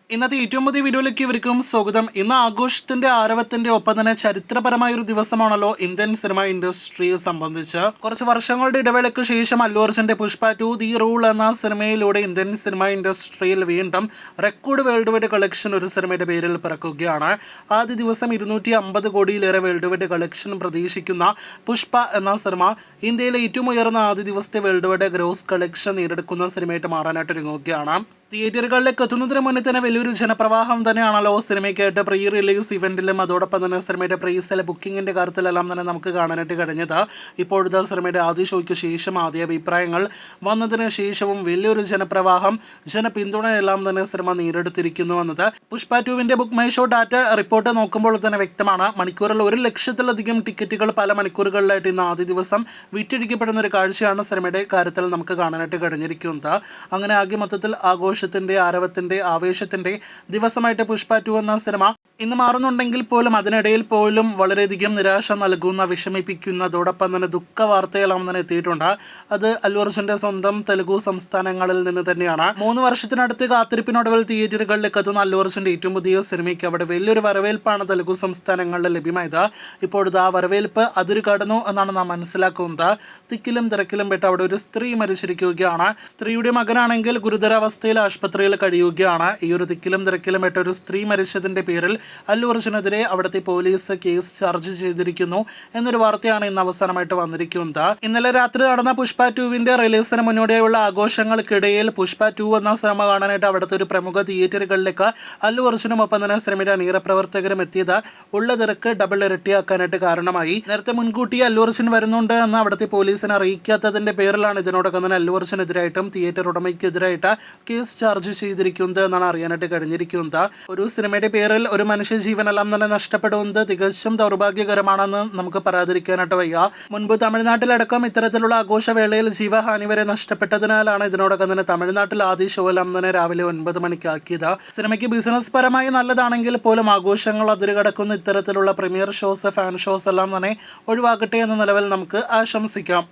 ഇന്നത്തെ ഏറ്റവും പുതിയ വീഡിയോയിലേക്ക് ഇവർക്കും സ്വാഗതം. ഇന്ന് ആഘോഷത്തിന്റെ ആരവത്തിന്റെ ഒപ്പം തന്നെ ചരിത്രപരമായ ഒരു ദിവസമാണല്ലോ ഇന്ത്യൻ സിനിമ ഇൻഡസ്ട്രിയെ സംബന്ധിച്ച്. കുറച്ച് വർഷങ്ങളുടെ ഇടവേളയ്ക്ക് ശേഷം അല്ലു അർജുന്റെ പുഷ്പ 2 ദി റൂൾ എന്ന സിനിമയിലൂടെ ഇന്ത്യൻ സിനിമ ഇൻഡസ്ട്രിയിൽ വീണ്ടും റെക്കോർഡ് വേൾഡ് വൈഡ് കളക്ഷൻ ഒരു സിനിമയുടെ പേരിൽ പിറക്കുകയാണ്. ആദ്യ ദിവസം 250 കോടിയിലേറെ വേൾഡ് വൈഡ് കളക്ഷൻ പ്രതീക്ഷിക്കുന്ന പുഷ്പ എന്ന സിനിമ ഇന്ത്യയിലെ ഏറ്റവും ഉയർന്ന ആദ്യ ദിവസത്തെ വേൾഡ് വൈഡ് ഗ്രോസ് കളക്ഷൻ നേടിയെടുക്കുന്ന സിനിമയായിട്ട് മാറാനായിട്ട് ഒരുങ്ങുകയാണ്. തിയേറ്ററുകളിലേക്ക് എത്തുന്നതിന് മുന്നേ തന്നെ വലിയൊരു ജനപ്രവാഹം തന്നെയാണല്ലോ സിനിമയ്ക്കായിട്ട് പ്രീ റിലീസ് ഇവന്റിലും അതോടൊപ്പം തന്നെ സിനിമയുടെ പ്രീസെൽ ബുക്കിങ്ങിന്റെ കാര്യത്തിലെല്ലാം തന്നെ നമുക്ക് കാണാനായിട്ട് കഴിഞ്ഞത്. ഇപ്പോഴത്തെ സിനിമയുടെ ആദ്യ ഷോയ്ക്ക് ശേഷം ആദ്യ അഭിപ്രായങ്ങൾ വന്നതിന് ശേഷവും വലിയൊരു ജനപ്രവാഹം ജനപിന്തുണയെല്ലാം തന്നെ സിനിമ നേടിയെടുത്തിരിക്കുന്നു എന്നത് പുഷ്പ 2വിന്റെ book my show data report നോക്കുമ്പോൾ തന്നെ വ്യക്തമാണ്. മണിക്കൂറിൽ 1 ലക്ഷത്തിലധികം ടിക്കറ്റുകൾ പല മണിക്കൂറുകളിലായിട്ട് ഇന്ന് ആദ്യ ദിവസം വിറ്റഴിക്കപ്പെടുന്ന ഒരു കാഴ്ചയാണ് സിനിമയുടെ കാര്യത്തിൽ നമുക്ക് കാണാനായിട്ട് കഴിഞ്ഞിരിക്കുന്നത്. അങ്ങനെ ആകെ മൊത്തത്തിൽ ആഘോഷത്തിന്റെ ആരവത്തിന്റെ ആവേശത്തിന്റെ ദിവസമായിട്ട് പുഷ്പ 2 എന്ന സിനിമ ഇന്ന് മാറുന്നുണ്ടെങ്കിൽ പോലും അതിനിടയിൽ പോലും വളരെയധികം നിരാശ നൽകുന്ന വിഷമിപ്പിക്കുന്ന അതോടൊപ്പം തന്നെ ദുഃഖ വാർത്തയെല്ലാം തന്നെ എത്തിയിട്ടുണ്ട്. അത് അല്ലു അർജുന്റെ സ്വന്തം തെലുഗു സംസ്ഥാനങ്ങളിൽ നിന്ന് തന്നെയാണ്. 3 വർഷത്തിനടുത്ത് കാത്തിരിപ്പിനൊടുവിൽ തിയേറ്ററുകളിലേക്ക് എത്തുന്ന അല്ലു അർജുന്റെ ഏറ്റവും പുതിയ സിനിമയ്ക്ക് അവിടെ വലിയൊരു വരവേൽപ്പാണ് തെലുഗു സംസ്ഥാനങ്ങളിൽ ലഭ്യമായത്. ഇപ്പോഴത്തെ ആ വരവേൽപ്പ് അതിരു കടന്നു എന്നാണ് നാം മനസ്സിലാക്കുന്നത്. തിക്കിലും തിരക്കിലും പെട്ട് അവിടെ ഒരു സ്ത്രീ മരിച്ചിരിക്കുകയാണ്. സ്ത്രീയുടെ മകനാണെങ്കിൽ ഗുരുതരാവസ്ഥയിൽ ആശുപത്രിയിൽ കഴിയുകയാണ്. ഈ ഒരു തിക്കിലും തിരക്കിലും പെട്ട ഒരു സ്ത്രീ മരിച്ചതിന്റെ പേരിൽ അല്ലു അർജുനെതിരെ അവിടുത്തെ പോലീസ് കേസ് ചാർജ് ചെയ്തിരിക്കുന്നു എന്നൊരു വാർത്തയാണ് ഇന്ന് അവസാനമായിട്ട് വന്നിരിക്കുന്നത്. ഇന്നലെ രാത്രി നടന്ന പുഷ്പ 2വിന്റെ റിലീസിന് മുന്നോടിയായുള്ള ആഘോഷങ്ങൾക്കിടയിൽ പുഷ്പ 2 എന്ന സിനിമ കാണാനായിട്ട് അവിടുത്തെ ഒരു പ്രമുഖ തിയേറ്ററുകളിലേക്ക് അല്ലു അർജുനും ഒപ്പം തന്നെ സിനിമയുടെ അണിയറ പ്രവർത്തകരും എത്തിയത് ഉള്ള തിരക്ക് ഡബിൾ ഇരട്ടിയാക്കാനായിട്ട് കാരണമായി. നേരത്തെ മുൻകൂട്ടി അല്ലു അർജുൻ വരുന്നുണ്ട് എന്ന് അവിടുത്തെ പോലീസിനെ അറിയിക്കാത്തതിന്റെ പേരിലാണ് ഇതിനോടൊപ്പം തന്നെ അല്ലു അർജുനെതിരായിട്ടും തിയേറ്റർ ഉടമയ്ക്കെതിരായിട്ട് കേസ് ചാർജ് ചെയ്തിരിക്കുന്നത് എന്നാണ് അറിയാനായിട്ട് കഴിഞ്ഞിരിക്കുന്നത്. ഒരു സിനിമയുടെ പേരിൽ ഒരു മനുഷ്യ ജീവനെല്ലാം തന്നെ നഷ്ടപ്പെടുന്നത് തികച്ചും ദൗർഭാഗ്യകരമാണെന്ന് നമുക്ക് പറയാതിരിക്കാനായിട്ട് വയ്യ. മുൻപ് തമിഴ്നാട്ടിലടക്കം ഇത്തരത്തിലുള്ള ആഘോഷവേളയിൽ ജീവഹാനി വരെ നഷ്ടപ്പെട്ടതിനാലാണ് ഇതിനോടൊപ്പം തന്നെ തമിഴ്നാട്ടിൽ ആദ്യ ഷോ എല്ലാം തന്നെ രാവിലെ 9 മണിക്കാക്കിയത്. സിനിമയ്ക്ക് ബിസിനസ് പരമായി നല്ലതാണെങ്കിൽ പോലും ആഘോഷങ്ങൾ അതിരുകടക്കുന്ന ഇത്തരത്തിലുള്ള പ്രീമിയർ ഷോസ് ഫാൻ ഷോസ് എല്ലാം തന്നെ ഒഴിവാക്കട്ടെ എന്ന നിലവിൽ നമുക്ക് ആശംസിക്കാം.